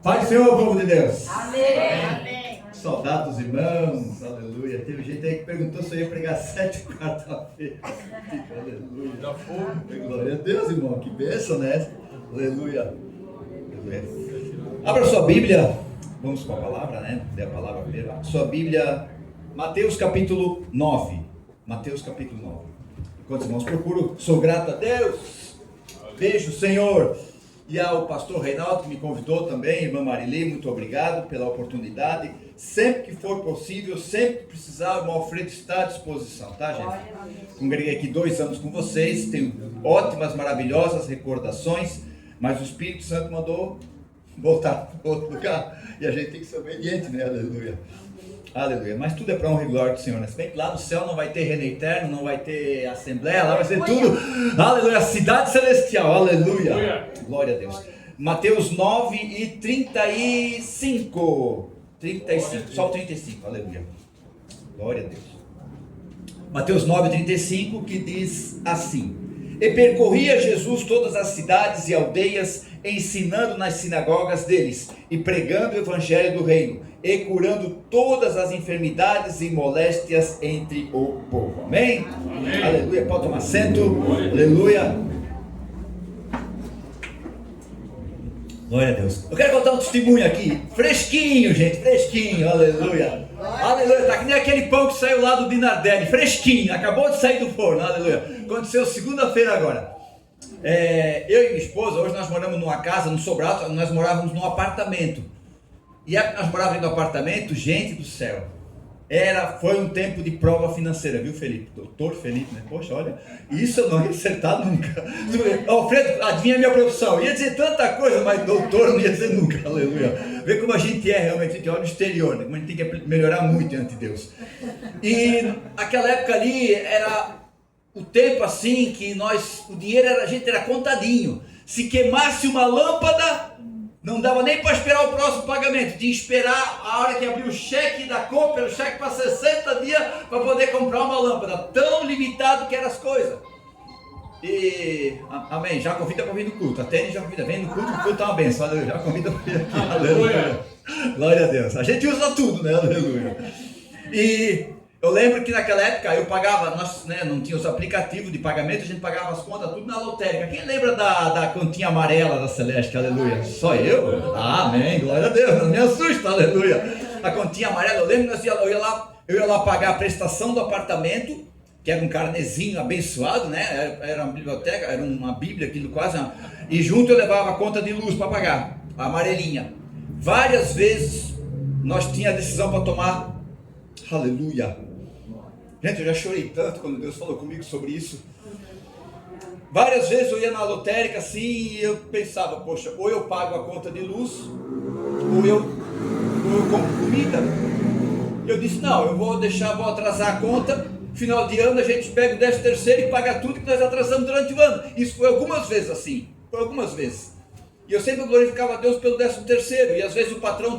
Paz do Senhor, povo de Deus. Amém. Amém. Saudade dos irmãos, aleluia. Teve gente aí que perguntou se eu ia pregar 7 quarta-feira. Aleluia. Já foi. Glória a Deus, irmão. Que bênção, né? Aleluia. Aleluia. Abra sua Bíblia. Vamos com a palavra, né? Dê a palavra primeiro. Sua Bíblia, Mateus capítulo 9. Mateus capítulo 9. Enquanto os irmãos procuram, sou grato a Deus. Beijo, Senhor. E ao pastor Reinaldo, que me convidou também, irmã Marili, muito obrigado pela oportunidade. Sempre que for possível, sempre que precisar, o irmão Alfredo está à disposição, tá, gente? Congreguei aqui 2 anos com vocês, tenho ótimas, maravilhosas recordações, mas o Espírito Santo mandou voltar para outro lugar, e a gente tem que ser obediente, né? Aleluia. Aleluia. Mas tudo é para honra e glória do Senhor, né? Se bem que lá no céu não vai ter reino eterno, não vai ter assembleia, lá vai ser tudo, aleluia, cidade celestial, aleluia. Glória a Deus. Mateus 9 e 35. 35, só o 35, aleluia. Glória a Deus. Mateus 9, 35, que diz assim: E percorria Jesus todas as cidades e aldeias, ensinando nas sinagogas deles, e pregando o evangelho do reino, e curando todas as enfermidades e moléstias entre o povo. Amém? Amém. Aleluia. Pode tomar assento. Aleluia. Glória a Deus. Eu quero contar um testemunho aqui, fresquinho, gente, fresquinho, aleluia. Aleluia, tá que nem aquele pão que saiu lá do Dinardelli, fresquinho, acabou de sair do forno, aleluia. Aconteceu segunda-feira agora. Eu e minha esposa, hoje nós moramos numa casa, no Sobrado, nós morávamos num apartamento. E a época que nós morávamos no apartamento, gente do céu, foi um tempo de prova financeira, viu, Felipe? Doutor Felipe, né? Poxa, olha, isso eu não ia acertar nunca. Alfredo, adivinha a minha profissão? Ia dizer tanta coisa, mas doutor eu não ia dizer nunca, aleluia. Vê como a gente é realmente, a gente olha no exterior, né? Como a gente tem que melhorar muito diante de Deus. E aquela época ali era o tempo assim que o dinheiro a gente era contadinho. Se queimasse uma lâmpada, não dava nem para esperar o próximo pagamento, tinha que esperar a hora que abriu o cheque da compra, o cheque para 60 dias para poder comprar uma lâmpada, tão limitado que eram as coisas. E, amém, já convida para vir no culto, a Tênis já convida, vem no culto, o culto é uma benção, aleluia, já convida para vir aqui, aleluia, glória a Deus, a gente usa tudo, né, aleluia. E eu lembro que naquela época eu pagava, nós não tinha os aplicativos de pagamento, a gente pagava as contas tudo na lotérica. Quem lembra da continha amarela da Celeste, aleluia? Só eu? Amém, glória a Deus, não me assusta, aleluia. A continha amarela, eu lembro que eu ia lá pagar a prestação do apartamento, que era um carnezinho abençoado, né? Era uma biblioteca, era uma bíblia, aquilo quase, e junto eu levava a conta de luz para pagar, a amarelinha. Várias vezes nós tínhamos a decisão para tomar, aleluia. Gente, eu já chorei tanto quando Deus falou comigo sobre isso. Várias vezes eu ia na lotérica assim e eu pensava, poxa, ou eu pago a conta de luz, ou eu compro comida. Eu disse, não, eu vou atrasar a conta, final de ano a gente pega o 13º e paga tudo que nós atrasamos durante o ano. Isso foi algumas vezes assim, E eu sempre glorificava a Deus pelo 13º, e às vezes o patrão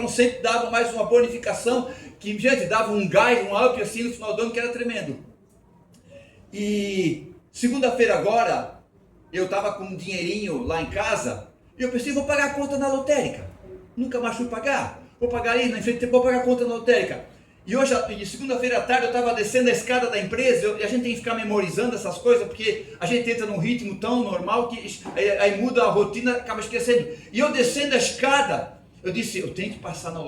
sempre dava mais uma bonificação, que, gente, dava um gás, um up assim no final do ano, que era tremendo. E segunda-feira agora, eu estava com um dinheirinho lá em casa, e eu pensei, vou pagar a conta na lotérica. Nunca mais fui pagar. Vou pagar aí, na frente, vou pagar a conta na lotérica. E hoje, segunda-feira à tarde, eu estava descendo a escada da empresa, e a gente tem que ficar memorizando essas coisas, porque a gente entra num ritmo tão normal, que aí muda a rotina, acaba esquecendo. E eu descendo a escada, eu disse, eu tenho que passar na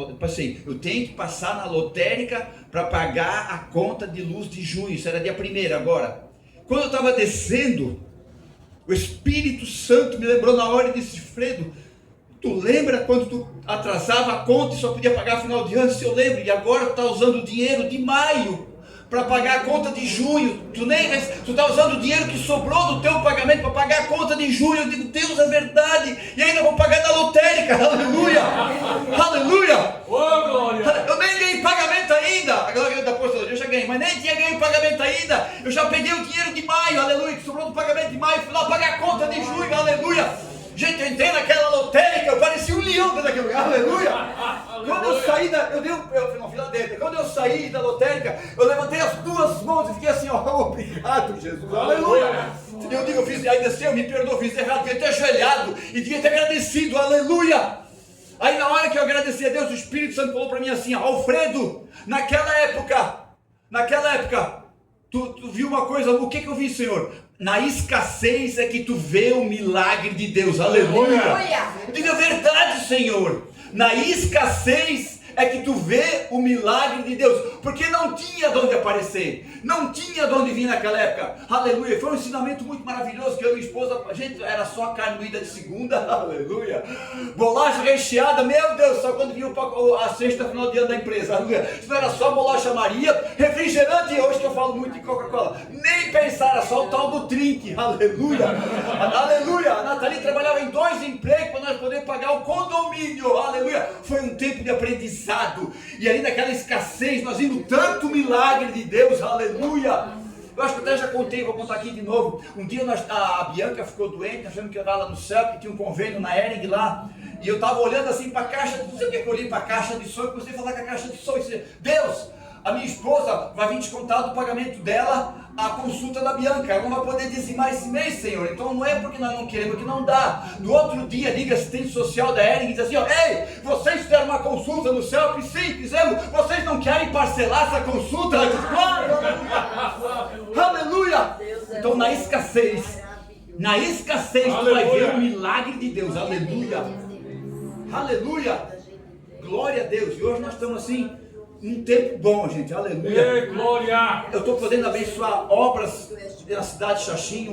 lotérica para pagar a conta de luz de junho, isso era dia 1º agora. Quando eu estava descendo, o Espírito Santo me lembrou na hora e disse, Fredo, tu lembra quando tu atrasava a conta e só podia pagar final de ano? Se eu lembro, e agora tu está usando o dinheiro de maio para pagar a conta de junho, tu está usando o dinheiro que sobrou do teu pagamento para pagar a conta de junho. Eu digo, Deus, é verdade, e ainda vou pagar na lotérica, aleluia, aleluia, oh, glória. Eu nem ganhei pagamento ainda, agora da apostologia eu já ganhei, mas nem tinha ganho pagamento ainda, eu já peguei o dinheiro de maio, aleluia, que sobrou do pagamento de maio, fui lá pagar a conta de junho, aleluia. Gente, eu entrei naquela lotérica, eu parecia um leão dentro daquele lugar, aleluia. Quando eu saí quando eu saí da lotérica, eu levantei as 2 mãos e fiquei assim, ó, obrigado, Jesus, aleluia. Eu digo, aí desceu, me perdoou, fiz errado, devia ter ajoelhado e devia ter agradecido, aleluia. Aí na hora que eu agradeci a Deus, o Espírito Santo falou para mim assim: Alfredo, naquela época, tu viu uma coisa, o que eu vi, Senhor? Na escassez é que tu vê o milagre de Deus, aleluia. Eu digo a verdade, Senhor, na escassez é que tu vê o milagre de Deus, porque não tinha de onde aparecer, não tinha de onde vir naquela época, aleluia. Foi um ensinamento muito maravilhoso, que eu e minha esposa, a gente era só carne moída de segunda, aleluia, bolacha recheada, meu Deus, só quando vinha a sexta final de ano da empresa, aleluia. Isso não era só bolacha Maria, refrigerante, hoje que eu falo muito de Coca-Cola, nem pensar, era só o tal do drink, aleluia, aleluia. A Nathalie trabalhava em 2 empregos para nós poder pagar o condomínio, aleluia. Foi um tempo de aprendizado, e ali naquela escassez nós vimos tanto milagre de Deus, aleluia. Eu acho que eu até já contei, vou contar aqui de novo. Um dia a Bianca ficou doente, nós tivemos que levar ela no céu, que tinha um convênio na Ering lá, e eu estava olhando assim para a caixa, não sei o que eu olhei para a caixa de som, e comecei a falar com a caixa de som, e disse: Deus, a minha esposa vai vir descontar do pagamento dela a consulta da Bianca, ela não vai poder dizimar esse mês, Senhor. Então não é porque nós não queremos, que não dá. No outro dia liga a assistente social da Ering e diz assim: ó, ei, vocês fizeram uma consulta no CELP? Sim, fizemos. Vocês não querem parcelar essa consulta? Ela diz: claro, aleluia. Então na escassez tu vai ver o milagre de Deus, aleluia, aleluia, glória a Deus. E hoje nós estamos assim, um tempo bom, gente, aleluia. Ei, glória! Eu estou podendo abençoar obras na cidade de Xaxim,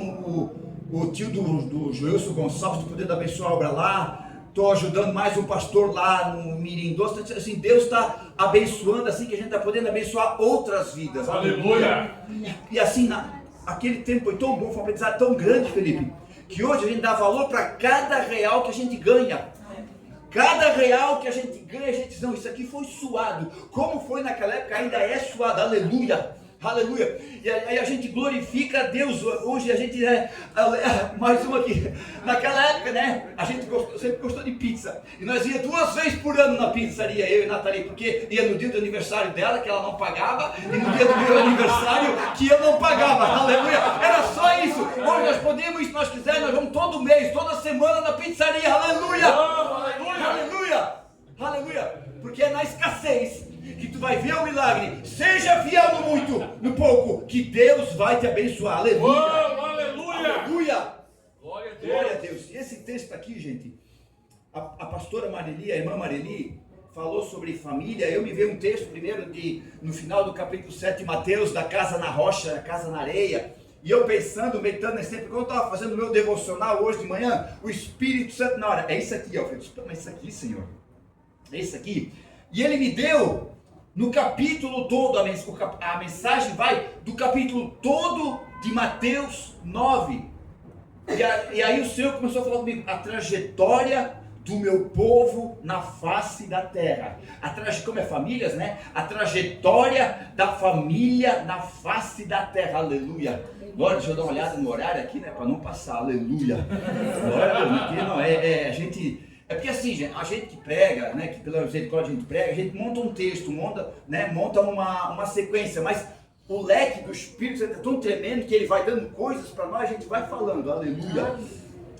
o tio do Joelson Gonçalves, estou podendo abençoar a obra lá, estou ajudando mais um pastor lá no Mirim Doce, assim, Deus está abençoando, assim, que a gente está podendo abençoar outras vidas, aleluia. E assim, aquele tempo foi tão bom, foi um aprendizado tão grande, Felipe, que hoje a gente dá valor para cada real que a gente ganha. Cada real que a gente ganha, a gente diz: não, isso aqui foi suado. Como foi naquela época, ainda é suado, aleluia, aleluia. E aí a gente glorifica a Deus. Hoje a gente mais uma aqui. Naquela época, né, a gente sempre gostou de pizza, e nós ia 2 vezes por ano na pizzaria, eu e Nathalie, porque ia no dia do aniversário dela, que ela não pagava, e no dia do meu aniversário, que eu não pagava, aleluia. Era só isso. Hoje nós podemos, se nós quisermos, nós vamos todo mês, toda semana na pizzaria, aleluia, aleluia, aleluia, porque é na escassez que tu vai ver o milagre. Seja fiel no muito, no pouco, que Deus vai te abençoar, aleluia, aleluia, glória a Deus. Glória a Deus. E esse texto aqui, gente, a pastora Marili, a irmã Marili, falou sobre família. Eu me veio um texto primeiro no final do capítulo 7 de Mateus, da casa na rocha, da casa na areia. E eu pensando, meditando nesse tempo, quando eu estava fazendo o meu devocional hoje de manhã, o Espírito Santo, na hora, é isso aqui, ó, mas isso aqui, Senhor, é isso aqui. E ele me deu no capítulo todo, a mensagem vai do capítulo todo de Mateus 9. E aí o Senhor começou a falar comigo: a trajetória do meu povo na face da terra. Como é famílias, né? A trajetória da família na face da terra, aleluia. Glória, deixa eu dar uma olhada no horário aqui, né? Para não passar, aleluia. Glória a Deus, porque não, a gente... É porque assim, gente, a gente que prega, né? Que pela misericórdia a gente prega, a gente monta um texto, monta uma sequência, mas o leque do Espírito Santo é tão tremendo que ele vai dando coisas para nós, a gente vai falando, aleluia.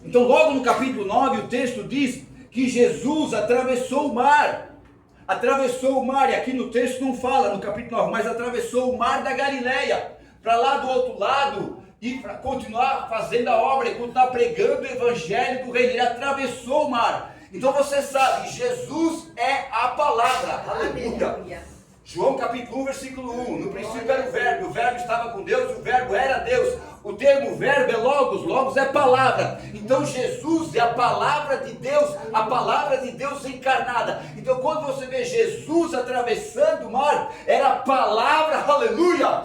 Então logo no capítulo 9 o texto diz que Jesus atravessou o mar, e aqui no texto não fala no capítulo 9, mas atravessou o mar da Galileia, para lá do outro lado, e para continuar fazendo a obra, e continuar pregando o evangelho do reino. Ele atravessou o mar. Então você sabe, Jesus é a palavra, aleluia. João capítulo 1, versículo 1, no princípio era o verbo estava com Deus, o verbo era Deus. O termo verbo é logos é palavra. Então Jesus é a palavra de Deus encarnada. Então quando você vê Jesus atravessando o mar, era a palavra, aleluia,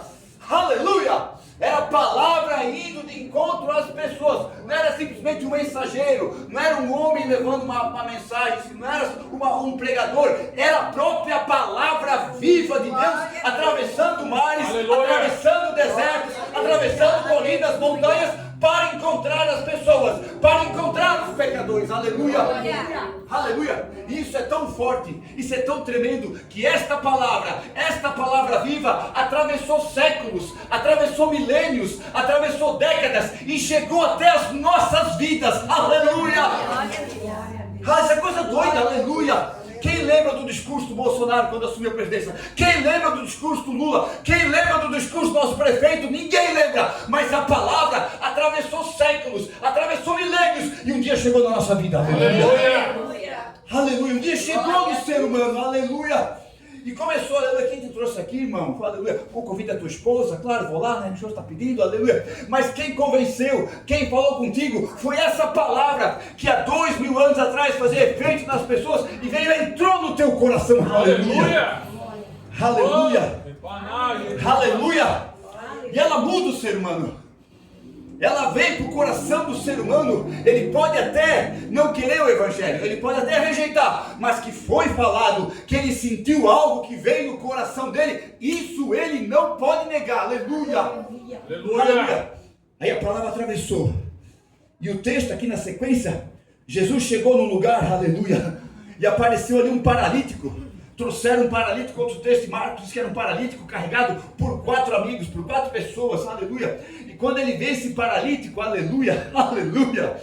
aleluia. Era a palavra indo de encontro às pessoas. Não era simplesmente um mensageiro, não era um homem levando uma mensagem, não era um pregador, era a própria palavra viva de Deus atravessando mares, atravessando desertos, atravessando colinas, montanhas, para encontrar as pessoas, para encontrar os pecadores, aleluia, aleluia. Isso é tão forte, isso é tão tremendo, que esta palavra viva atravessou séculos, atravessou milênios, atravessou décadas e chegou até as nossas vidas, aleluia, Ah, isso é coisa doida, aleluia. Quem lembra do discurso do Bolsonaro quando assumiu a presidência? Quem lembra do discurso do Lula? Quem lembra do discurso do nosso prefeito? Ninguém lembra. Mas a palavra atravessou séculos, atravessou milênios e um dia chegou na nossa vida. Aleluia. Aleluia. Um dia chegou no ser humano. Aleluia. E começou, aleluia, quem te trouxe aqui, irmão? Aleluia, o convite da tua esposa, claro, vou lá, né, o senhor está pedindo, aleluia. Mas quem convenceu, quem falou contigo, foi essa palavra que há 2000 anos atrás fazia efeito nas pessoas e veio, entrou no teu coração, aleluia. Aleluia. Aleluia. E ela muda o ser humano. Ela vem para o coração do ser humano. Ele pode até não querer o evangelho, ele pode até rejeitar, mas que foi falado, que ele sentiu algo que veio no coração dele, isso ele não pode negar. Aleluia. Aleluia. Aleluia. Aí a palavra atravessou. E o texto aqui na sequência, Jesus chegou num lugar, aleluia, e apareceu ali um paralítico. Trouxeram um paralítico, outro texto de Marcos diz que era um paralítico carregado por 4 amigos, por 4 pessoas, aleluia. E quando ele vê esse paralítico, aleluia, aleluia,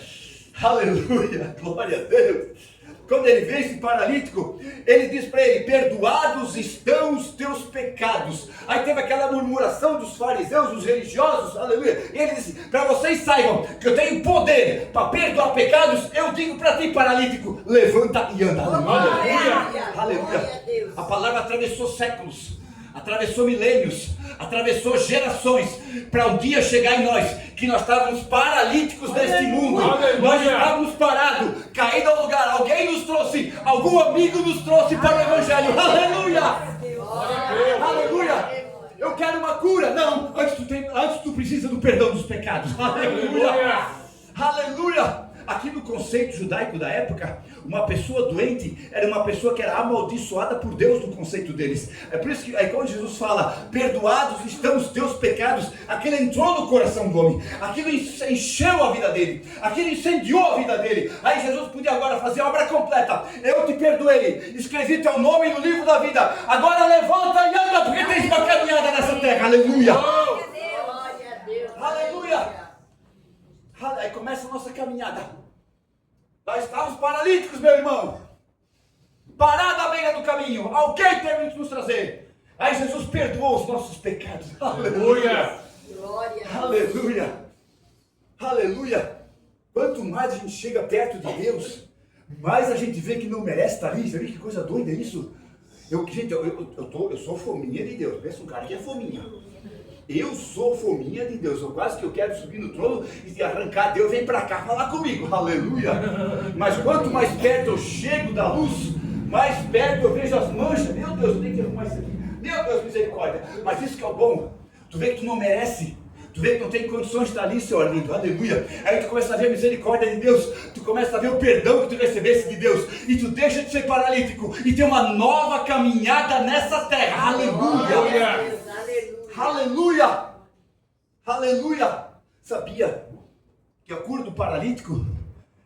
aleluia, glória a Deus. Quando ele vê esse paralítico, ele diz para ele: perdoados estão os teus pecados. Aí teve aquela murmuração dos fariseus, dos religiosos, aleluia. E ele disse: para vocês saibam que eu tenho poder para perdoar pecados, eu digo para ti, paralítico, levanta e anda. Aleluia, aleluia. A palavra atravessou séculos, atravessou milênios, atravessou gerações, para um dia chegar em nós, que nós estávamos paralíticos neste mundo. Aleluia. Nós estávamos parados, caídos ao lugar, alguém nos trouxe, algum amigo nos trouxe para o evangelho. Aleluia, aleluia. Eu quero uma cura. Não, antes tu precisa do perdão dos pecados. Aleluia, aleluia. Aqui no conceito judaico da época, uma pessoa doente era uma pessoa que era amaldiçoada por Deus no conceito deles. É por isso que aí quando Jesus fala, perdoados estão os teus pecados, aquilo entrou no coração do homem, aquilo encheu a vida dele, aquilo incendiou a vida dele. Aí Jesus podia agora fazer a obra completa. Eu te perdoei, escrevi teu nome no livro da vida, agora levanta e anda, porque tens uma caminhada nessa terra. Aleluia. Aleluia. Aí começa a nossa caminhada. Nós estávamos paralíticos, meu irmão, parados à beira do caminho. Alguém teve que nos trazer. Aí Jesus perdoou os nossos pecados. Aleluia. Aleluia. Aleluia. Quanto mais a gente chega perto de Deus, mais a gente vê que não merece estar ali. Você vê que coisa doida isso? Eu sou fominha de Deus. Pensa um cara que é fominha. Eu sou fominha de Deus, eu quase que eu quero subir no trono e arrancar Deus, vem para cá falar comigo, aleluia. Mas quanto mais perto eu chego da luz, mais perto eu vejo as manchas. Meu Deus, eu tenho que arrumar isso aqui, meu Deus, misericórdia. Mas isso que é o bom, tu vê que tu não merece, tu vê que não tem condições de estar ali, seu lindo, aleluia. Aí tu começa a ver a misericórdia de Deus, tu começa a ver o perdão que tu recebesse de Deus, e tu deixa de ser paralítico e tem uma nova caminhada nessa terra, aleluia. Aleluia! Aleluia! Sabia que a cura do paralítico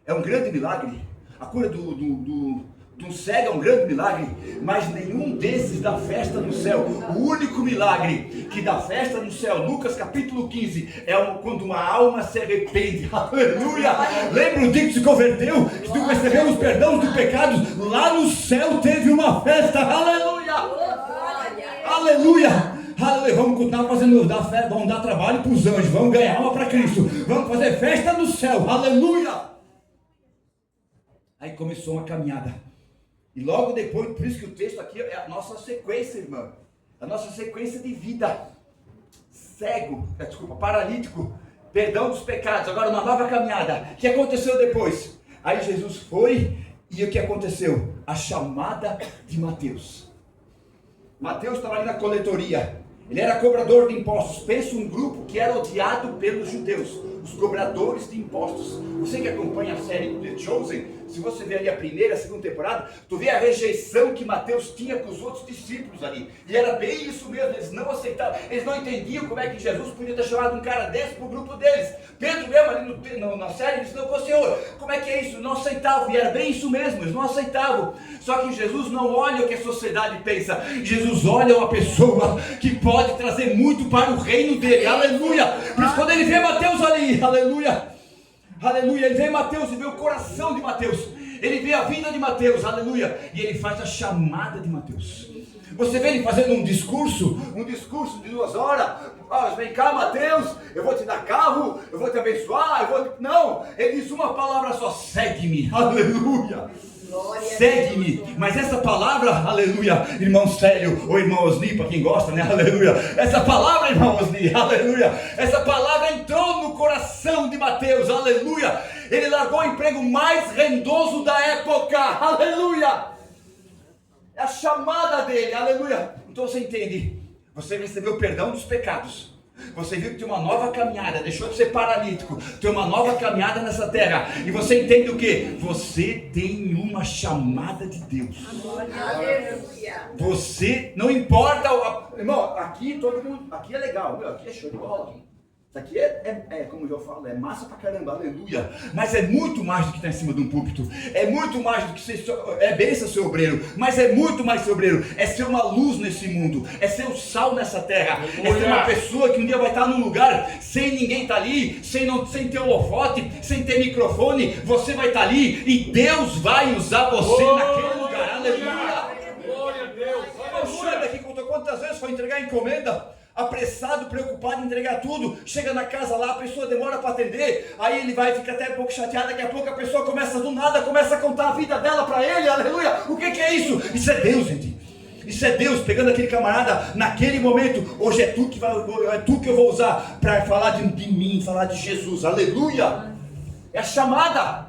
é um grande milagre? A cura de um cego é um grande milagre, mas nenhum desses dá festa no céu. O único milagre que dá festa no céu, Lucas capítulo 15, é quando uma alma se arrepende. Aleluia! Lembra o dia que se converteu, que tu recebeu os perdões dos pecados? Lá no céu teve uma festa. Aleluia! Aleluia! Aleluia, vamos continuar fazendo, vamos dar trabalho para os anjos, vamos ganhar alma para Cristo, vamos fazer festa no céu, aleluia. Aí começou uma caminhada, e logo depois, por isso que o texto aqui é a nossa sequência, irmão, a nossa sequência de vida. Paralítico, perdão dos pecados, agora uma nova caminhada. O que aconteceu depois? Aí Jesus foi, e o que aconteceu? A chamada de Mateus. Mateus estava ali na coletoria. Ele era cobrador de impostos. Pensa um grupo que era odiado pelos judeus, os cobradores de impostos. Você que acompanha a série The Chosen, se você vê ali a primeira, a segunda temporada, tu vê a rejeição que Mateus tinha com os outros discípulos ali. E era bem isso mesmo, eles não aceitavam, eles não entendiam como é que Jesus podia ter chamado um cara desse para o grupo deles. Pedro mesmo ali na série disse: não, Senhor, como é que é isso? Não aceitavam, e era bem isso mesmo, eles não aceitavam. Só que Jesus não olha o que a sociedade pensa, Jesus olha uma pessoa que pode trazer muito para o reino dele, aleluia. Por isso quando ele vê Mateus ali, aleluia, Aleluia. Ele vê Mateus e vê o coração de Mateus. Ele vê a vida de Mateus, aleluia. E ele faz a chamada de Mateus. Você vê ele fazendo um discurso de 2 horas. Vem cá, Mateus, eu vou te dar carro, eu vou te abençoar, Não, ele diz uma palavra só: segue-me, aleluia. Segue-me. Mas essa palavra, aleluia, irmão Célio, ou irmão Osni, para quem gosta, né, aleluia. Essa palavra, irmão Osni, aleluia. Essa palavra entrou no coração de Mateus, aleluia. Ele largou o emprego mais rendoso da época, aleluia. É a chamada dele, aleluia. Então você entende, você recebeu o perdão dos pecados. Você viu que tem uma nova caminhada, deixou de ser paralítico, tem uma nova caminhada nessa terra. E você entende o que? Você tem uma chamada de Deus. Aleluia. Você, não importa, irmão, aqui todo mundo, aqui é legal, aqui é show de bola. Isso aqui como eu falo, é massa pra caramba, aleluia. Mas é muito mais do que estar em cima de um púlpito. É muito mais do que ser, é bênção ser obreiro. Mas é muito mais ser obreiro. É ser uma luz nesse mundo. É ser o sal nessa terra. Aleluia. É ser uma pessoa que um dia vai estar num lugar sem ninguém estar ali, sem ter holofote, sem ter microfone. Você vai estar ali e Deus vai usar você naquele lugar. Aleluia. Glória a Deus. Chega aqui, quantas vezes foi entregar encomenda? Apressado, preocupado em entregar tudo, chega na casa lá, a pessoa demora para atender, aí ele vai ficar até um pouco chateado, daqui a pouco a pessoa começa do nada, começa a contar a vida dela para ele, aleluia. O que é isso? Isso é Deus, gente. Isso é Deus pegando aquele camarada naquele momento. Hoje é tu que eu vou usar para falar de mim, falar de Jesus, aleluia. É a chamada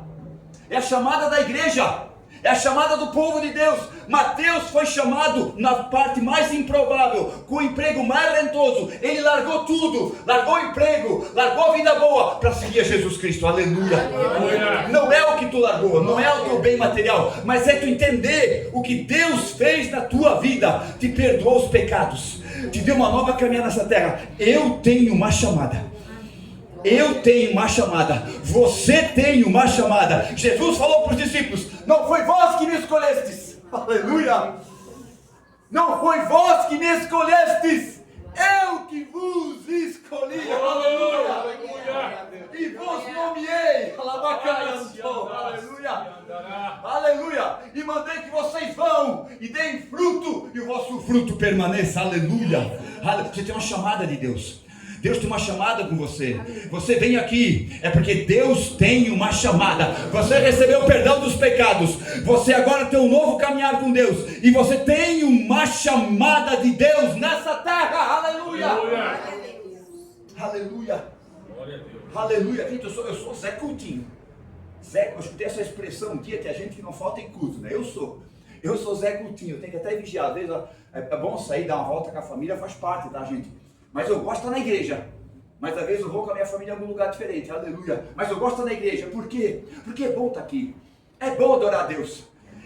da igreja. É a chamada do povo de Deus. Mateus foi chamado na parte mais improvável, com o emprego mais rentoso. Ele largou tudo, largou o emprego, largou a vida boa para seguir a Jesus Cristo, aleluia. Aleluia. Não é o que tu largou, não é o teu bem material, mas é tu entender o que Deus fez na tua vida. Te perdoou os pecados, te deu uma nova caminhada nessa terra. Eu tenho uma chamada. Eu tenho uma chamada, você tem uma chamada. Jesus falou para os discípulos: não foi vós que me escolhestes, aleluia. Não foi vós que me escolhestes, eu que vos escolhi, aleluia. E vos nomeei, aleluia, aleluia. E mandei que vocês vão e deem fruto, e o vosso fruto permaneça, aleluia. Você tem uma chamada de Deus. Deus tem uma chamada com você. Você vem aqui, é porque Deus tem uma chamada. Você recebeu o perdão dos pecados. Você agora tem um novo caminhar com Deus. E você tem uma chamada de Deus nessa terra. Aleluia. Aleluia. Aleluia. Gente, eu sou Zé Coutinho. Eu escutei essa expressão um dia, que a gente que não falta em culto, né? Eu sou Zé Coutinho. Eu tenho que até vigiar. Às vezes é bom sair, dar uma volta com a família, faz parte, tá, gente? Mas eu gosto de estar na igreja. Mas às vezes eu vou com a minha família em algum lugar diferente, aleluia. Mas eu gosto de estar na igreja, por quê? Porque é bom estar aqui. É bom adorar a Deus.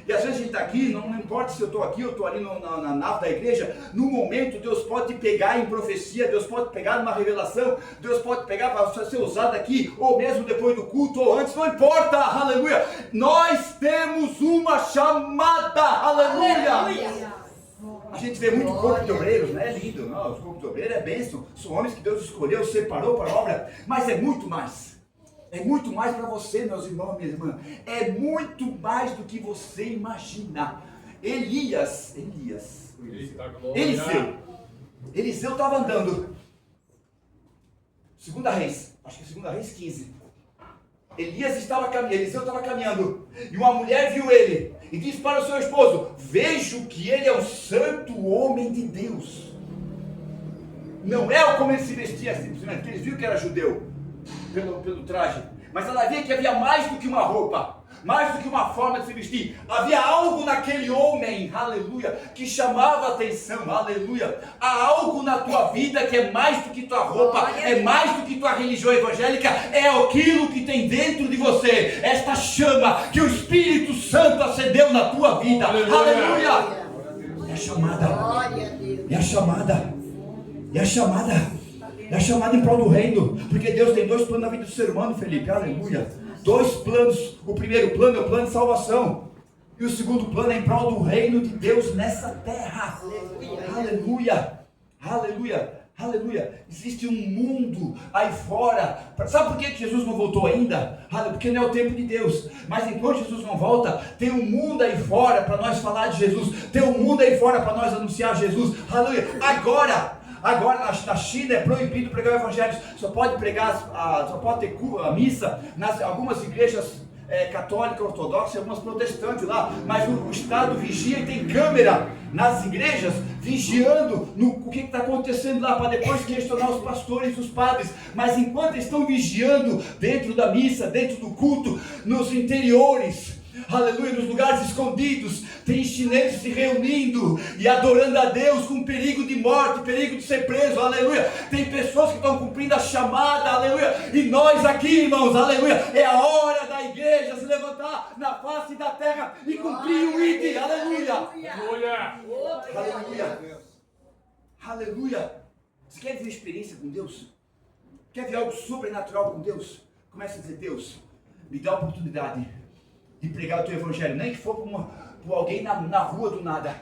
E às vezes a gente está aqui, não importa se eu estou aqui ou estou ali na nave da igreja, no momento Deus pode te pegar em profecia, Deus pode pegar numa revelação, Deus pode pegar para ser usado aqui, ou mesmo depois do culto, ou antes, não importa, aleluia. Nós temos uma chamada, aleluia. A gente vê muito corpo de obreiros, né? É lindo, não? Os corpos de obreiros é bênção, são homens que Deus escolheu, separou para a obra, mas é muito mais. É muito mais para você, meus irmãos, minha irmã. É muito mais do que você imagina. Eliseu estava andando. 2 Reis, acho que 2 Reis 15. Eliseu estava caminhando, e uma mulher viu ele, e disse para o seu esposo: vejo que ele é o santo homem de Deus. Não é como ele se vestia simplesmente, porque eles viram que era judeu, pelo traje, mas ela via que havia mais do que uma roupa, mais do que uma forma de se vestir. Havia algo naquele homem, aleluia, que chamava a atenção, aleluia. Há algo na tua vida que é mais do que tua roupa, é mais do que tua religião evangélica, é aquilo que tem dentro de você, esta chama que o Espírito Santo acendeu na tua vida, aleluia. É a chamada, é a chamada, é a chamada, é a chamada em prol do reino, porque Deus tem 2 planos na vida do ser humano, Felipe, aleluia. 2 planos. O primeiro plano é o plano de salvação, e o segundo plano é em prol do reino de Deus nessa terra. Aleluia, aleluia. Aleluia, existe um mundo aí fora. Sabe por que Jesus não voltou ainda? Porque não é o tempo de Deus. Mas enquanto Jesus não volta, tem um mundo aí fora para nós falar de Jesus. Tem um mundo aí fora para nós anunciar Jesus. Aleluia. Agora na China é proibido pregar o evangelho. Só pode pregar, só pode ter a missa nas algumas igrejas católica, ortodoxa e algumas protestantes lá, mas o Estado vigia e tem câmera nas igrejas vigiando o que está acontecendo lá, para depois questionar os pastores e os padres. Mas enquanto estão vigiando dentro da missa, dentro do culto, nos interiores, aleluia, nos lugares escondidos, tem chineses se reunindo e adorando a Deus com perigo de morte, perigo de ser preso, aleluia. Tem pessoas que estão cumprindo a chamada, aleluia. E nós aqui, irmãos, aleluia, é a hora da igreja se levantar na face da terra e cumprir o ID, aleluia. Aleluia. Aleluia. Você quer ver experiência com Deus? Quer ver algo sobrenatural com Deus? Comece a dizer: Deus, me dá a oportunidade de pregar o teu evangelho, nem que for por alguém na rua do nada.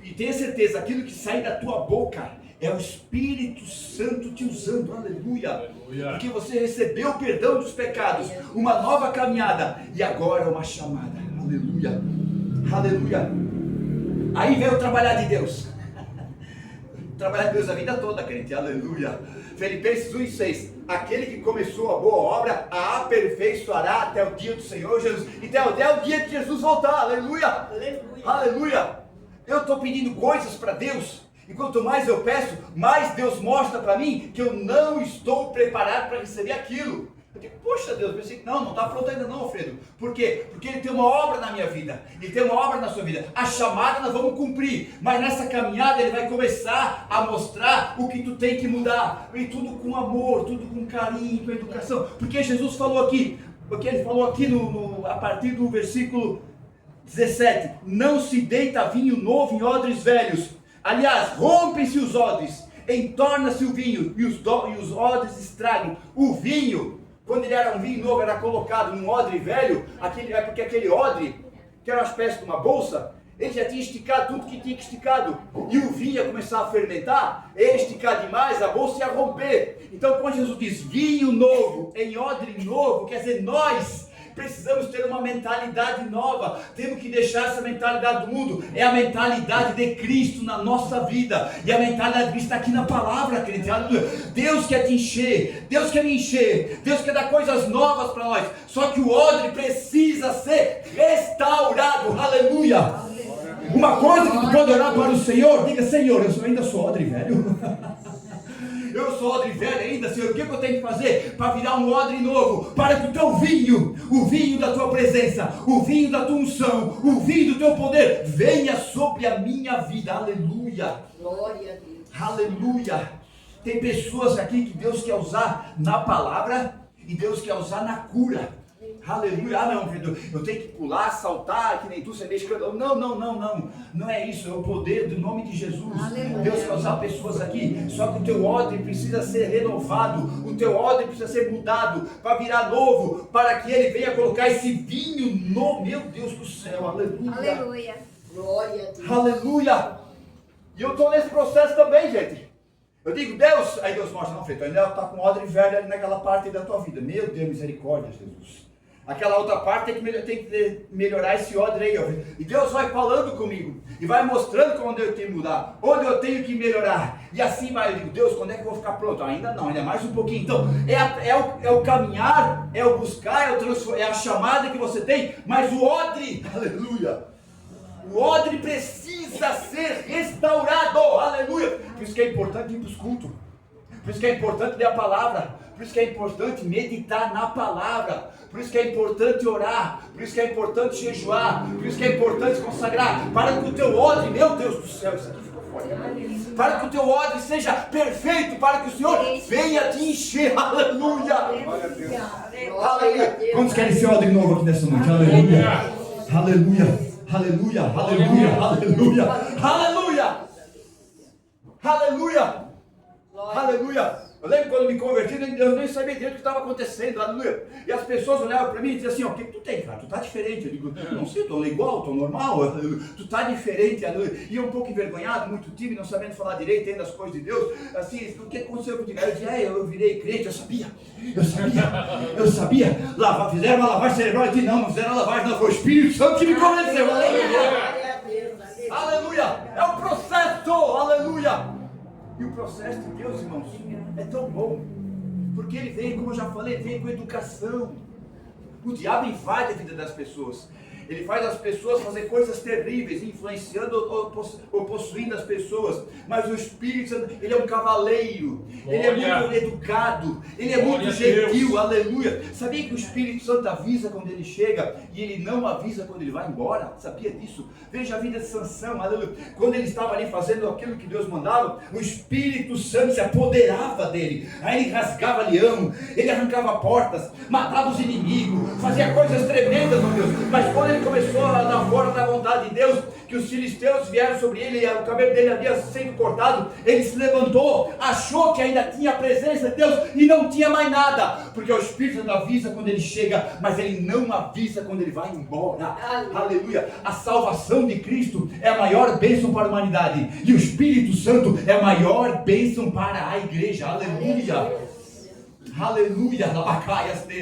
E tenha certeza, aquilo que sai da tua boca é o Espírito Santo te usando, aleluia. Porque você recebeu o perdão dos pecados, uma nova caminhada e agora uma chamada, aleluia, aleluia. Aí vem o trabalhar de Deus. Trabalhar de Deus a vida toda, crente, aleluia. Filipenses 1:6, aquele que começou a boa obra a aperfeiçoará até o dia do Senhor Jesus, então até o dia que Jesus voltar, aleluia, aleluia, aleluia. Eu estou pedindo coisas para Deus, e quanto mais eu peço, mais Deus mostra para mim que eu não estou preparado para receber aquilo. Eu digo: poxa Deus, pensei que não está pronto ainda não, Alfredo. Por quê? Porque Ele tem uma obra na minha vida, Ele tem uma obra na sua vida. A chamada nós vamos cumprir, mas nessa caminhada Ele vai começar a mostrar o que tu tem que mudar, e tudo com amor, tudo com carinho, com educação. Porque Jesus falou aqui, porque Ele falou aqui a partir do versículo 17, não se deita vinho novo em odres velhos, aliás, rompem-se os odres, entorna-se o vinho, e os odres estragam. O vinho, quando ele era um vinho novo, era colocado num odre velho, porque aquele odre, que era uma espécie de uma bolsa, ele já tinha esticado tudo que tinha esticado, e o vinho ia começar a fermentar, ia esticar demais, a bolsa ia romper. Então quando Jesus diz vinho novo, em odre novo, quer dizer, nós precisamos ter uma mentalidade nova, temos que deixar essa mentalidade do mundo, é a mentalidade de Cristo na nossa vida, e a mentalidade de Cristo está aqui na palavra, crente, aleluia. Deus quer te encher, Deus quer me encher, Deus quer dar coisas novas para nós, só que o odre precisa ser restaurado, aleluia. Uma coisa que tu pode orar para o Senhor, diga: Senhor, eu ainda sou odre velho. Eu sou odre velho ainda, Senhor, o que eu tenho que fazer para virar um odre novo? Para que o teu vinho, o vinho da tua presença, o vinho da tua unção, o vinho do teu poder, venha sobre a minha vida, aleluia. Glória a Deus. Aleluia. Tem pessoas aqui que Deus quer usar na palavra e Deus quer usar na cura. Aleluia. Ah não, Pedro, eu tenho que pular, saltar, que nem tu, você mexe com... Não é isso, é o poder do nome de Jesus. Aleluia. Deus quer usar pessoas aqui, só que o teu odre precisa ser renovado, o teu odre precisa ser mudado, para virar novo, para que Ele venha colocar esse vinho no... Meu Deus do céu, aleluia. Aleluia. Glória a Deus. Aleluia. E eu estou nesse processo também, gente. Eu digo: Deus, aí Deus mostra: não, Freito, ainda está com um odre velho ali naquela parte da tua vida. Meu Deus, misericórdia, Jesus. Aquela outra parte tem que melhorar esse odre aí, ó. E Deus vai falando comigo e vai mostrando onde eu tenho que mudar, onde eu tenho que melhorar. E assim vai. Eu digo: Deus, quando é que eu vou ficar pronto? Ainda não, ainda mais um pouquinho. Então é o caminhar, é o buscar, é a chamada que você tem. Mas o odre, aleluia, o odre precisa ser restaurado, aleluia. Por isso que é importante ir para os cultos, por isso que é importante ler a palavra, por isso que é importante meditar na palavra, por isso que é importante orar, por isso que é importante jejuar, por isso que é importante se consagrar, para que o teu odre, meu Deus do céu, isso aqui ficou forte, para que o teu odre seja perfeito, para que o Senhor venha te encher, aleluia, aleluia. Quantos querem ser odre novo aqui nessa noite? Aleluia, aleluia, aleluia, aleluia, aleluia, aleluia, aleluia, aleluia. Eu lembro quando me converti, eu nem sabia direito o que estava acontecendo, aleluia. E as pessoas olhavam para mim e diziam assim, ó, o que tu tem, cara? Tu tá diferente. Eu digo, não sei, tô igual, tô normal, aleluia. Tu tá diferente, aleluia. E eu um pouco envergonhado, muito tímido, não sabendo falar direito ainda as coisas de Deus. Assim, o que aconteceu contigo? Aí eu dizia, eu virei crente, eu sabia. Fizeram uma lavagem cerebral, eu disse, não fizeram uma lavagem, não, foi o Espírito Santo que me convenceu, aleluia. Aleluia, é o processo, aleluia. E o processo de Deus, irmãos, é tão bom, porque ele vem, como eu já falei, ele vem com educação. O diabo invade a vida das pessoas, ele faz as pessoas fazer coisas terríveis, influenciando ou possuindo as pessoas, mas o Espírito Santo, ele é um cavaleiro, ele é muito educado, ele é muito gentil, aleluia. Sabia que o Espírito Santo avisa quando ele chega e ele não avisa quando ele vai embora? Sabia disso? Veja a vida de Sansão, aleluia. Quando ele estava ali fazendo aquilo que Deus mandava, o Espírito Santo se apoderava dele, aí ele rasgava leão, ele arrancava portas, matava os inimigos, fazia coisas tremendas, meu Deus. Mas quando ele começou a dar fora da vontade de Deus, que os filisteus vieram sobre ele, e o cabelo dele havia sido cortado, ele se levantou, achou que ainda tinha a presença de Deus e não tinha mais nada, porque o Espírito Santo avisa quando ele chega, mas ele não avisa quando ele vai embora. Aleluia. A salvação de Cristo é a maior bênção para a humanidade, e o Espírito Santo é a maior bênção para a igreja. Aleluia. Aleluia,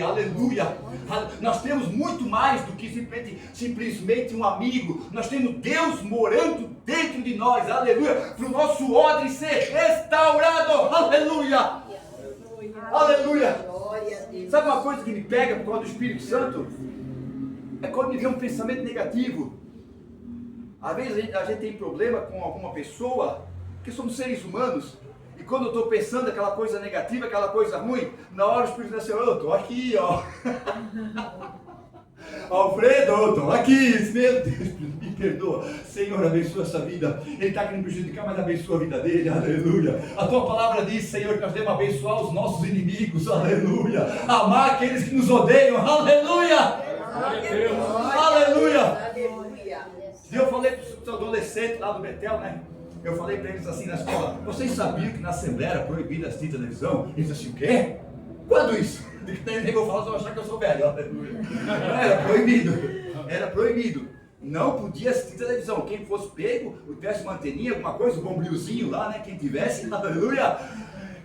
aleluia. Nós temos muito mais do que simplesmente um amigo. Nós temos Deus morando dentro de nós, aleluia, para o nosso odre ser restaurado, aleluia, aleluia. Sabe uma coisa que me pega por causa do Espírito Santo? É quando me vem um pensamento negativo. Às vezes a gente tem problema com alguma pessoa, porque somos seres humanos. E quando eu estou pensando aquela coisa negativa, aquela coisa ruim, na hora o Espírito Santo diz assim, eu estou aqui, ó. Alfredo, eu estou aqui, meu Deus, me perdoa. Senhor, abençoa essa vida. Ele está querendo prejudicar, mas abençoa a vida dele, aleluia. A tua palavra diz, Senhor, que nós devemos abençoar os nossos inimigos, aleluia. Amar aqueles que nos odeiam, aleluia. Aleluia. E eu falei para os adolescentes lá do Betel, né? Eu falei para eles assim na escola, vocês sabiam que na Assembleia era proibida assistir televisão? Eles assim, o quê? Quando isso? Nem vou falar, só achar que eu sou velho, aleluia. Era proibido. Não podia assistir televisão. Quem fosse pego, tivesse uma anteninha, alguma coisa, um bombrilzinho lá, né? Quem tivesse, aleluia,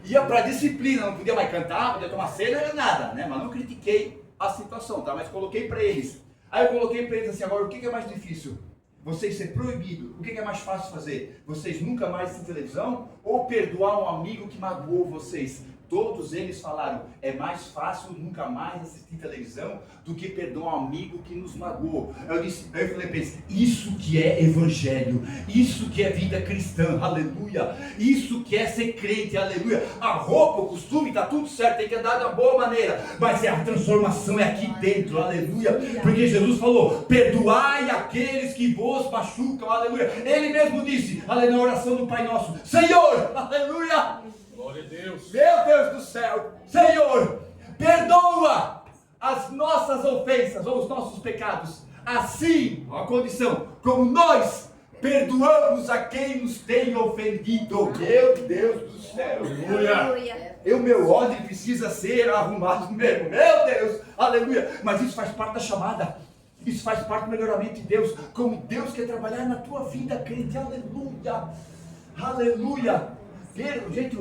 ia para disciplina, não podia mais cantar, podia tomar cena, era nada, né? Mas não critiquei a situação, tá? Mas coloquei para eles. Aí eu coloquei para eles assim, agora o que é mais difícil? Vocês ser proibido, o que é mais fácil fazer? Vocês nunca mais assistir televisão ou perdoar um amigo que magoou vocês? Todos eles falaram, é mais fácil nunca mais assistir televisão do que perdoar um amigo que nos magoou. Eu falei para eles, isso que é evangelho, isso que é vida cristã, aleluia, isso que é ser crente, aleluia. A roupa, o costume, está tudo certo, tem que andar de uma boa maneira, mas a transformação é aqui dentro, aleluia, porque Jesus falou, perdoai aqueles que vos machucam, aleluia. Ele mesmo disse, aleluia, na oração do Pai Nosso, Senhor, aleluia, glória a Deus. Meu Deus do céu, Senhor, perdoa as nossas ofensas ou os nossos pecados, assim, a condição, como nós perdoamos a quem nos tem ofendido. Meu Deus do céu, aleluia. O meu ódio precisa ser arrumado mesmo, meu Deus, aleluia. Mas isso faz parte da chamada, isso faz parte do melhoramento de Deus, como Deus quer trabalhar na tua vida, crente, aleluia, aleluia. Gente,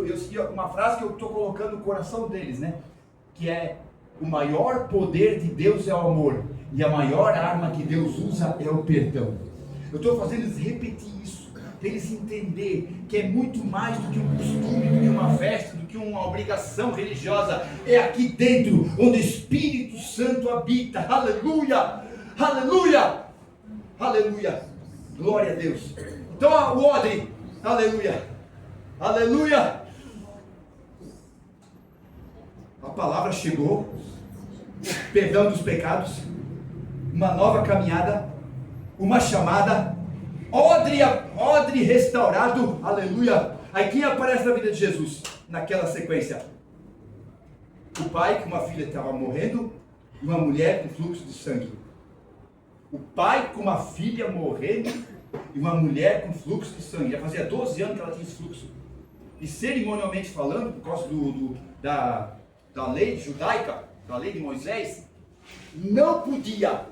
uma frase que eu estou colocando no coração deles, né? Que é, o maior poder de Deus é o amor, e a maior arma que Deus usa é o perdão. Eu estou fazendo eles repetir isso, para eles entenderem que é muito mais do que um costume, do que uma festa, do que uma obrigação religiosa. É aqui dentro, onde o Espírito Santo habita, aleluia, aleluia, aleluia, glória a Deus. Então o odre, aleluia, aleluia, a palavra chegou, perdão dos pecados, uma nova caminhada, uma chamada, odre restaurado, aleluia. Aí quem aparece na vida de Jesus, naquela sequência? O pai com uma filha estava morrendo, e uma mulher com fluxo de sangue. O pai com uma filha morrendo, e uma mulher com fluxo de sangue. Já fazia 12 anos que ela tinha esse fluxo. e cerimonialmente falando, por causa da lei judaica, da lei de Moisés, não podia,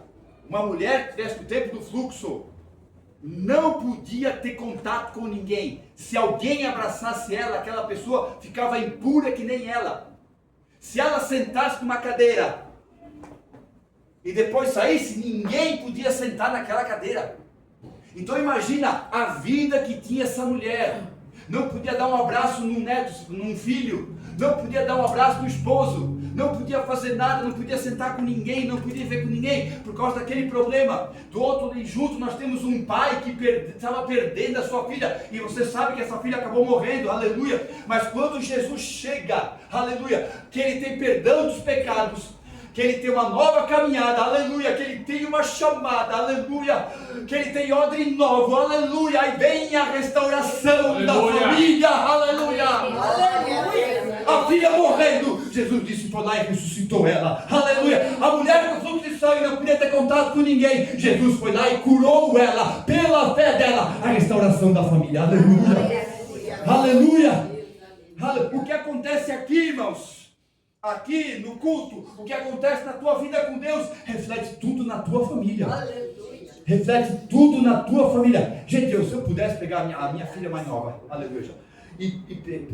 uma mulher que estivesse no tempo do fluxo, não podia ter contato com ninguém. Se alguém abraçasse ela, aquela pessoa ficava impura que nem ela. Se ela sentasse numa cadeira e depois saísse, ninguém podia sentar naquela cadeira. Então imagina a vida que tinha essa mulher. Não podia dar um abraço num neto, num filho. Não podia dar um abraço no esposo. Não podia fazer nada, não podia sentar com ninguém, não podia ver com ninguém, por causa daquele problema. Do outro lado, junto, nós temos um pai que estava perdendo a sua filha, e você sabe que essa filha acabou morrendo, aleluia. Mas quando Jesus chega, aleluia, que ele tem perdão dos pecados, que ele tem uma nova caminhada, aleluia, que ele tem uma chamada, aleluia, que ele tem ordem nova, aleluia, e vem a restauração, aleluia, da família, aleluia, aleluia. A filha morrendo, Jesus disse, foi lá e ressuscitou ela, aleluia. A mulher com fluxo de sangue não podia ter contato com ninguém, Jesus foi lá e curou ela, pela fé dela, a restauração da família, aleluia, aleluia. O que acontece aqui, irmãos? Aqui no culto, o que acontece na tua vida com Deus, reflete tudo na tua família. Aleluia. Reflete tudo na tua família. Gente, se eu pudesse pegar a minha filha mais nova, aleluia, e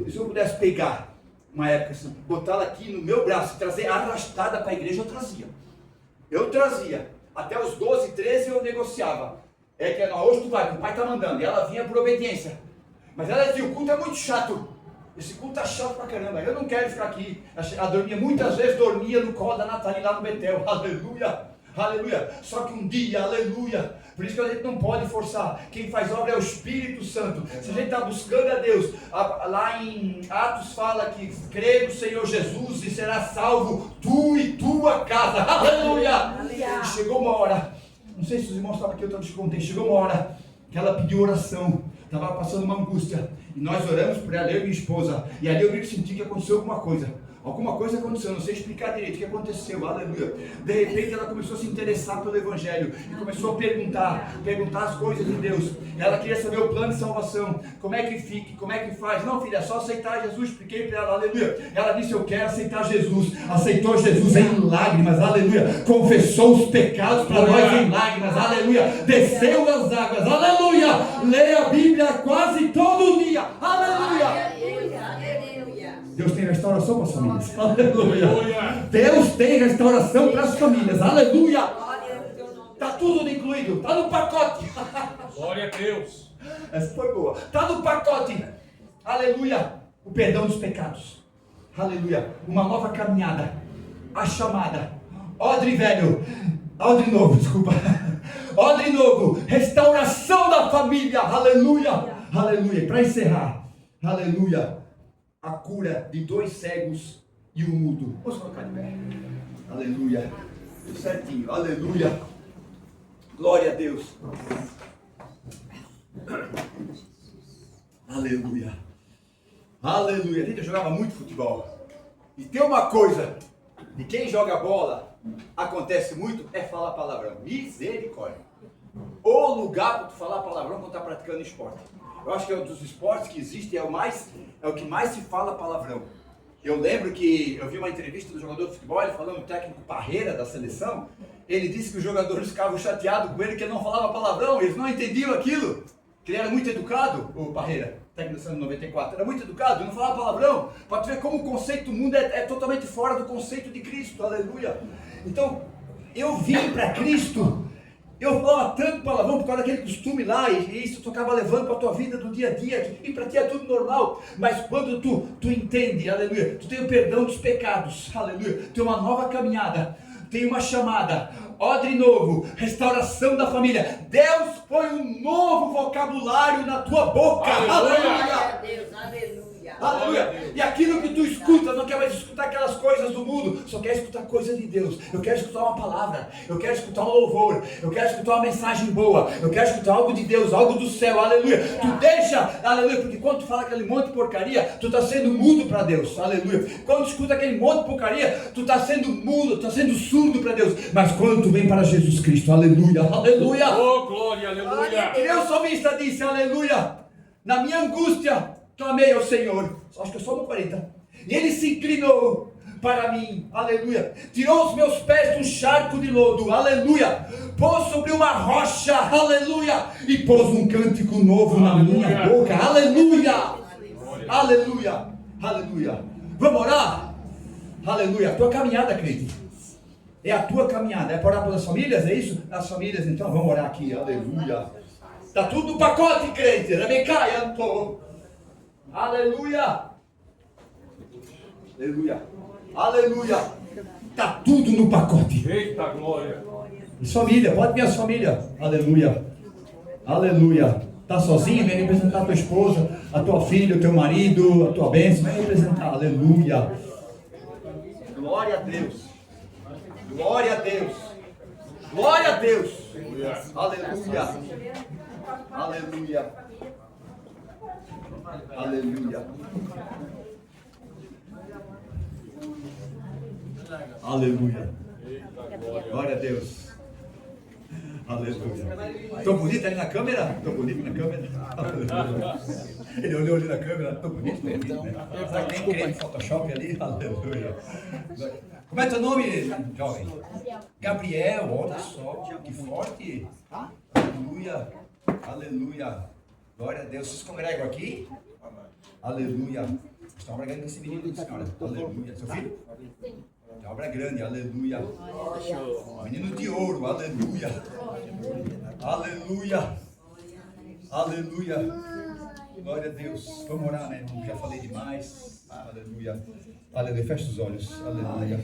se eu pudesse pegar uma época assim, botá-la aqui no meu braço, trazer arrastada para a igreja, eu trazia. Até os 12, 13 eu negociava. É que hoje tu vai, o pai está mandando, e ela vinha por obediência. Mas ela dizia, o culto é muito chato. Esse culto tá chato pra caramba, eu não quero ficar aqui. Ela dormia, muitas vezes dormia no colo da Nathalie lá no Betel, aleluia, aleluia. Só que um dia, aleluia, por isso que a gente não pode forçar. Quem faz obra é o Espírito Santo. Se a gente está buscando a Deus, lá em Atos fala que crê no Senhor Jesus e será salvo tu e tua casa, aleluia. E chegou uma hora, não sei se os irmãos estavam aqui, eu te contei, chegou uma hora que ela pediu oração, estava passando uma angústia, e nós oramos por ela, eu e minha esposa, e ali eu senti que aconteceu alguma coisa aconteceu, não sei explicar direito o que aconteceu, aleluia. De repente ela começou a se interessar pelo Evangelho, e começou a perguntar as coisas de Deus. Ela queria saber o plano de salvação, como é que fica, como é que faz. Não, filha, é só aceitar Jesus. Expliquei para ela, aleluia. Ela disse, eu quero aceitar Jesus. Aceitou Jesus em lágrimas, aleluia. Confessou os pecados para nós em lágrimas, aleluia. Desceu das águas, aleluia. Lê a Bíblia quase todo dia, aleluia. Deus tem restauração para as famílias, aleluia. Deus tem restauração para as famílias, aleluia. Está tudo incluído, está no pacote. Glória a Deus. Essa foi boa. Está no pacote, aleluia. O perdão dos pecados, aleluia. Uma nova caminhada, a chamada, odre novo, desculpa. Odre novo, restauração da família, aleluia, aleluia. Para encerrar, aleluia. A cura de 2 cegos e um mudo. Vamos colocar de pé. Aleluia. Tudo certinho. Aleluia. Glória a Deus. Aleluia. Aleluia. Gente, eu jogava muito futebol. E tem uma coisa. De quem joga bola, acontece muito, é falar palavrão. Misericórdia. O lugar para tu falar palavrão quando está praticando esporte. Eu acho que é um dos esportes que existe, é o que mais se fala palavrão. Eu lembro que eu vi uma entrevista do jogador de futebol, ele falando do técnico Parreira da seleção, ele disse que os jogadores ficavam chateados com ele que ele não falava palavrão, eles não entendiam aquilo, que ele era muito educado, o Parreira, técnico da seleção de 94, era muito educado, não falava palavrão, para tu ver como o conceito do mundo é totalmente fora do conceito de Cristo, aleluia. Então, eu vim para Cristo. Eu falava tanto palavrão por causa daquele costume lá, e isso tu acaba levando para a tua vida do dia a dia, e para ti é tudo normal, mas quando tu entende, aleluia, tu tem o perdão dos pecados, aleluia, tem uma nova caminhada, tem uma chamada, odre novo, restauração da família, Deus põe um novo vocabulário na tua boca, aleluia, Deus, aleluia. Aleluia. E aquilo que tu escuta, não quer mais escutar aquelas coisas do mundo, só quer escutar coisa de Deus. Eu quero escutar uma palavra, eu quero escutar um louvor, eu quero escutar uma mensagem boa, eu quero escutar algo de Deus, algo do céu, aleluia. Tu deixa, aleluia, porque quando tu fala aquele monte de porcaria, tu está sendo mudo para Deus, aleluia. Quando tu escuta aquele monte de porcaria, tu está sendo mudo, tu está sendo surdo para Deus. Mas quando tu vem para Jesus Cristo, aleluia, aleluia. Oh, glória, aleluia. E Deus salmista disse, aleluia, na minha angústia, clamei ao Senhor, acho que eu sou no 40, e Ele se inclinou para mim, aleluia, tirou os meus pés do charco de lodo, aleluia, pôs sobre uma rocha, aleluia, e pôs um cântico novo na minha boca, aleluia, aleluia, aleluia. Vamos orar? Aleluia. A tua caminhada, crente, é a tua caminhada, é para orar pelas famílias, é isso? As famílias, então, vamos orar aqui, aleluia. Está tudo no pacote, crente, Rebecai, Antô, aleluia, aleluia, aleluia, está tudo no pacote. Eita glória. Família, pode vir as famílias, aleluia, aleluia. Está sozinho, vem representar a tua esposa, a tua filha, o teu marido, a tua bênção, vem representar, aleluia. Glória a Deus, glória a Deus, glória a Deus, aleluia, aleluia, aleluia, aleluia, glória a Deus. Aleluia. Estou bonito ali na câmera? Estou bonito na câmera? Aleluia. Ele olhou ali na câmera, estou bonito, bonito, né? Será que tem creme Photoshop ali? Aleluia. Como é teu nome, jovem? Gabriel, olha só, que forte. Aleluia. Aleluia. Glória a Deus. Vocês congregam aqui? Aleluia. Estão congregando esse menino, senhora. Aleluia. Seu filho? A obra é grande, aleluia. Menino de ouro, aleluia. Aleluia. Aleluia. Glória a Deus. Vamos orar, né, irmão? Já falei demais. Aleluia. Aleluia. Fecha os olhos. Aleluia.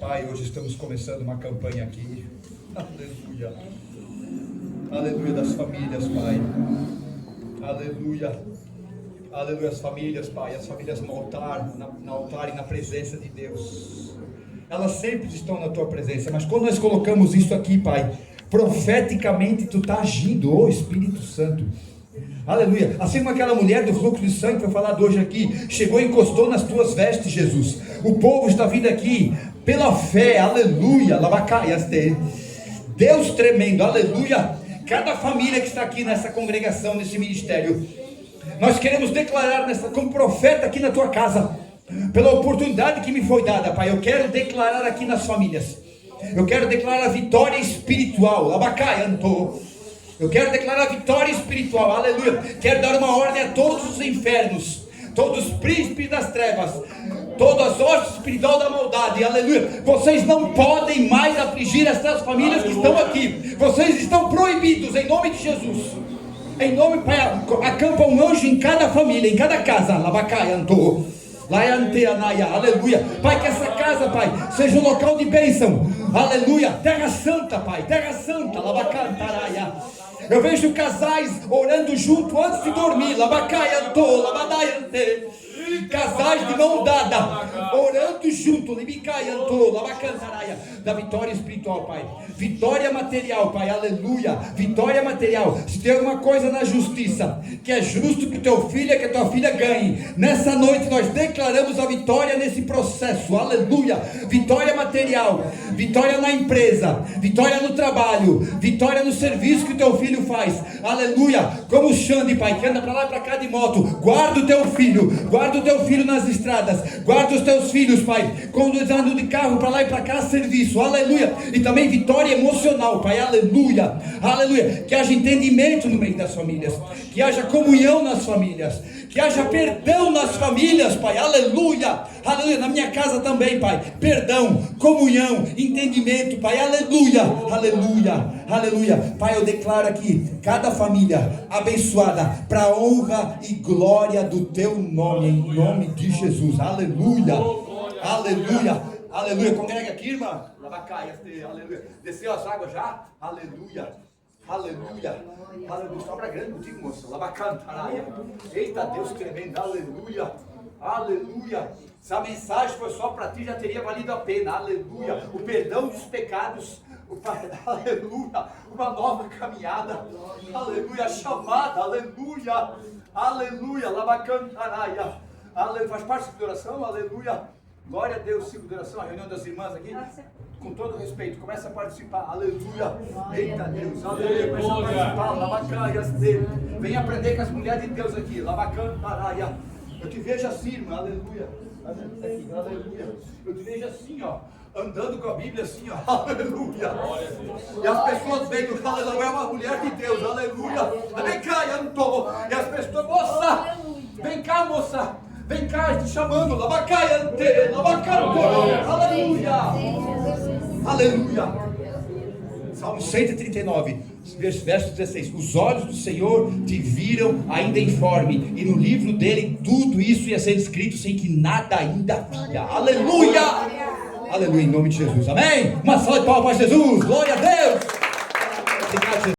Pai, hoje estamos começando uma campanha aqui. Aleluia. Aleluia das famílias, Pai. Aleluia. Aleluia, as famílias, Pai, as famílias no altar, no altar e na presença de Deus. Elas sempre estão na Tua presença, mas quando nós colocamos isso aqui, Pai, profeticamente Tu está agindo, ô Espírito Santo. Aleluia, assim como aquela mulher do fluxo de sangue que foi falado hoje aqui, chegou e encostou nas Tuas vestes, Jesus. O povo está vindo aqui pela fé, aleluia, lavacaiaste. Deus tremendo, aleluia. Cada família que está aqui nessa congregação, nesse ministério, nós queremos declarar como profeta aqui na tua casa, pela oportunidade que me foi dada, Pai. Eu quero declarar aqui nas famílias, eu quero declarar a vitória espiritual, Abacai, Antô. Eu quero declarar a vitória espiritual, aleluia. Quero dar uma ordem a todos os infernos, todos os príncipes das trevas, todas as hostes espiritual da maldade, aleluia. Vocês não podem mais afligir essas famílias que estão aqui. Vocês estão proibidos em nome de Jesus. Em nome, Pai, acampa um anjo em cada família, em cada casa. Labacai, Antô. Aleluia. Pai, que essa casa, Pai, seja um local de bênção. Aleluia. Terra Santa, Pai. Terra Santa. Labacantaraia. Eu vejo casais orando junto antes de dormir. Labacai, Antô. Labadai, Ante. Casais de mão dada, orando junto, da vitória espiritual, Pai, vitória material, Pai, aleluia, vitória material. Se tem alguma coisa na justiça, que é justo que teu filho e que a tua filha ganhe, nessa noite nós declaramos a vitória nesse processo, aleluia, vitória material, vitória na empresa, vitória no trabalho, vitória no serviço que o teu filho faz, aleluia, como o Xande, Pai, que anda para lá e para cá de moto, guarda o teu filho nas estradas, guarda os teus filhos, Pai, conduzindo de carro para lá e para cá, serviço, aleluia, e também vitória emocional, Pai, aleluia, aleluia, que haja entendimento no meio das famílias, que haja comunhão nas famílias, que haja perdão nas famílias, Pai, aleluia, aleluia, na minha casa também, Pai, perdão, comunhão, entendimento, Pai, aleluia, aleluia, aleluia, Pai, eu declaro aqui, cada família abençoada, para a honra e glória do Teu nome, em nome de Jesus, aleluia, aleluia, aleluia, congrega aqui, irmã, aleluia, desceu as águas já, aleluia, aleluia, aleluia, sobra grande contigo, moça, labacantaraia, eita Deus tremendo, aleluia, aleluia, se a mensagem foi só para ti, já teria valido a pena, aleluia, o perdão dos pecados, aleluia, uma nova caminhada, aleluia, chamada, aleluia, aleluia, labacantaraia, aleluia, faz parte da oração, aleluia, Glória a Deus, ciclo de oração, a reunião das irmãs aqui. Com todo respeito, começa a participar. Aleluia. Eita Deus, aleluia. Começa a participar. Lavacaias dele. Vem aprender com as mulheres de Deus aqui. Lavacan, paraia. Eu te vejo assim, irmã. Aleluia. Aleluia. Eu te vejo assim, ó. Andando com a Bíblia assim, ó. Aleluia. E as pessoas vendo que ela é uma mulher de Deus. Aleluia. Vem cá, eu não tô. E as pessoas, moça. Vem cá, moça. Vem cá, te chamando. Lavacaia, lavacanto. Aleluia. Aleluia. Salmo 139, verso 16. Os olhos do Senhor te viram ainda informe, e no livro dele tudo isso ia ser escrito sem que nada ainda havia. Aleluia. Aleluia, em nome de Jesus. Amém. Uma salva de palmas para Jesus. Glória a Deus. Obrigado, Jesus.